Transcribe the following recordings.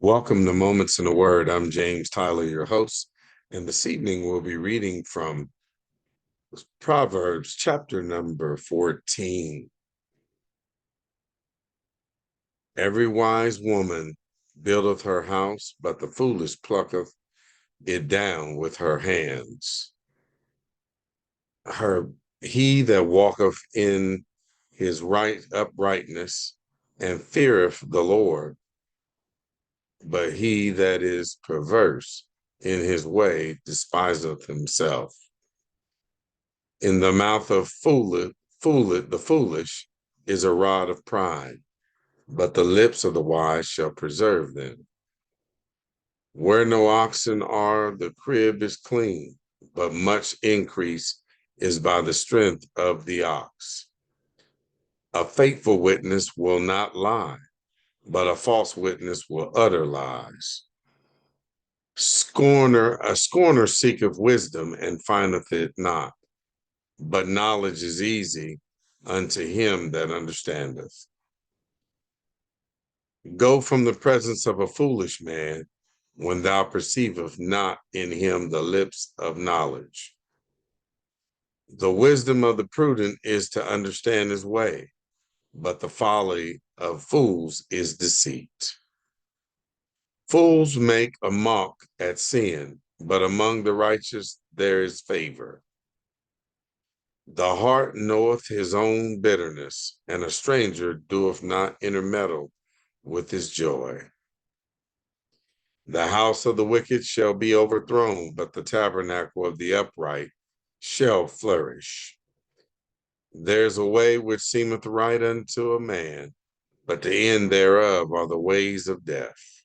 Welcome to Moments in the Word. I'm James Tyler, your host, and this evening we'll be reading from Proverbs chapter number 14. Every wise woman buildeth her house, but the foolish plucketh it down with her hands. He that walketh in his right uprightness and feareth the Lord, but he that is perverse in his way despiseth himself. In the mouth of the foolish is a rod of pride, but the lips of the wise shall preserve them. Where no oxen are, the crib is clean, but much increase is by the strength of the ox. A faithful witness will not lie, but a false witness will utter lies. A scorner seeketh wisdom and findeth it not, but knowledge is easy unto him that understandeth. Go from the presence of a foolish man when thou perceivest not in him the lips of knowledge. The wisdom of the prudent is to understand his way, but the folly of fools is deceit. Fools make a mock at sin, but among the righteous there is favor. The heart knoweth his own bitterness, and a stranger doeth not intermeddle with his joy. The house of the wicked shall be overthrown, but the tabernacle of the upright shall flourish. There's a way which seemeth right unto a man, but the end thereof are the ways of death.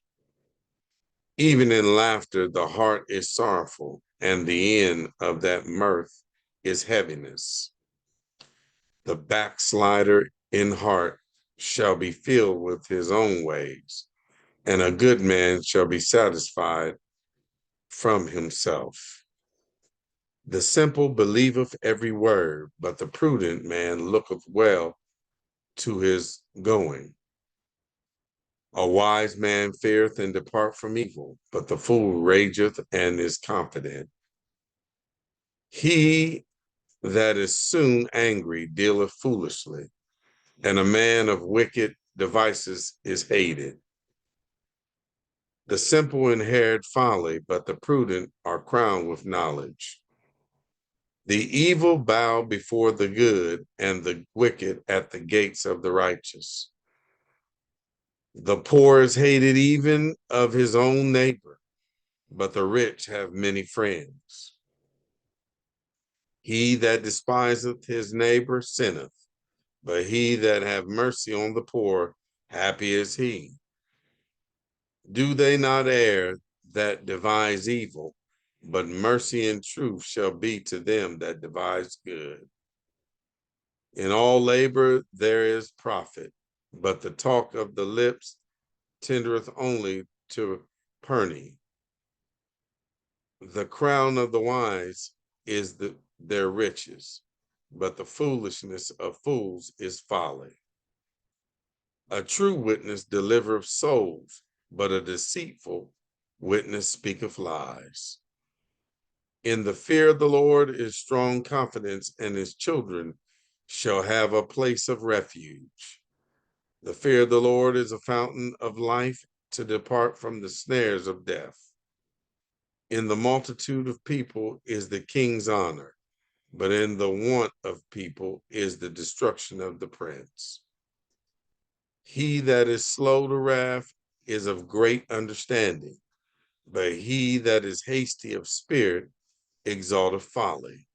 Even in laughter the heart is sorrowful, and the end of that mirth is heaviness. The backslider in heart shall be filled with his own ways, and a good man shall be satisfied from himself. The simple believeth every word, but the prudent man looketh well to his going. A wise man feareth and depart from evil, but the fool rageth and is confident. He that is soon angry dealeth foolishly, and a man of wicked devices is hated. The simple inherit folly, but the prudent are crowned with knowledge. The evil bow before the good, and the wicked at the gates of the righteous. The poor is hated even of his own neighbor, but the rich have many friends. He that despiseth his neighbor sinneth, but he that have mercy on the poor, happy is he. Do they not err that devise evil, but mercy and truth shall be to them that devise good. In all labor there is profit, but the talk of the lips tendereth only to purny. The crown of the wise is their riches, but the foolishness of fools is folly. A true witness delivereth souls, but a deceitful witness speaketh lies. In the fear of the Lord is strong confidence, and his children shall have a place of refuge. The fear of the Lord is a fountain of life, to depart from the snares of death. In the multitude of people is the king's honor, but in the want of people is the destruction of the prince. He that is slow to wrath is of great understanding, but he that is hasty of spirit exalteth folly.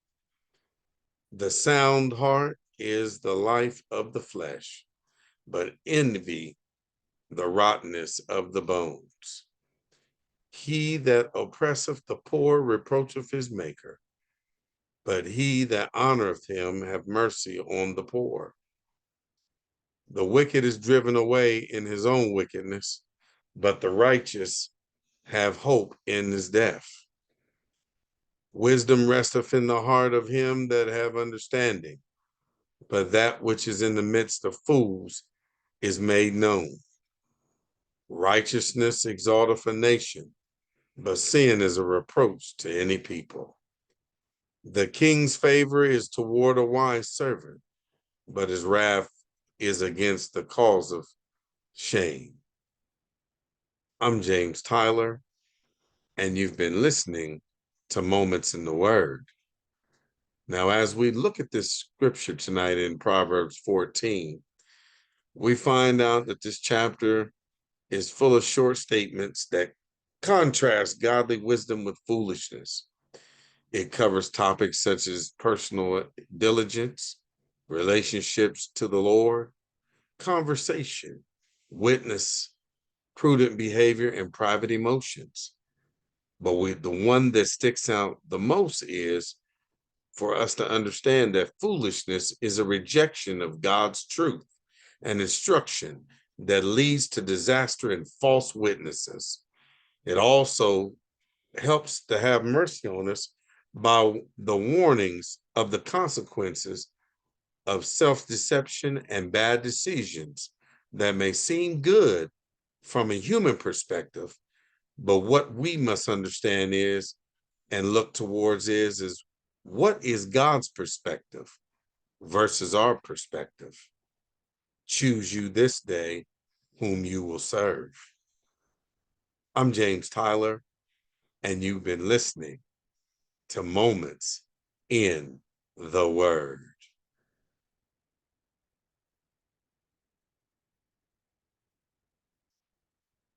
The sound heart is the life of the flesh, but envy the rottenness of the bones. He that oppresseth the poor reproacheth his maker, but he that honoreth him have mercy on the poor. The wicked is driven away in his own wickedness, but the righteous have hope in his death. Wisdom resteth in the heart of him that have understanding, but that which is in the midst of fools is made known. Righteousness exalteth a nation, but sin is a reproach to any people. The king's favor is toward a wise servant, but his wrath is against the cause of shame. I'm James Tyler, and you've been listening to Moments in the Word. Now, as we look at this scripture tonight in Proverbs 14, we find out that this chapter is full of short statements that contrast godly wisdom with foolishness. It covers topics such as personal diligence, relationships to the Lord, conversation, witness, prudent behavior, and private emotions. But the one that sticks out the most is for us to understand that foolishness is a rejection of God's truth and instruction that leads to disaster and false witnesses. It also helps to have mercy on us by the warnings of the consequences of self-deception and bad decisions that may seem good from a human perspective, but what we must understand is and look towards is what is God's perspective versus our perspective. Choose you this day whom you will serve. I'm James Tyler, and you've been listening to Moments in the Word.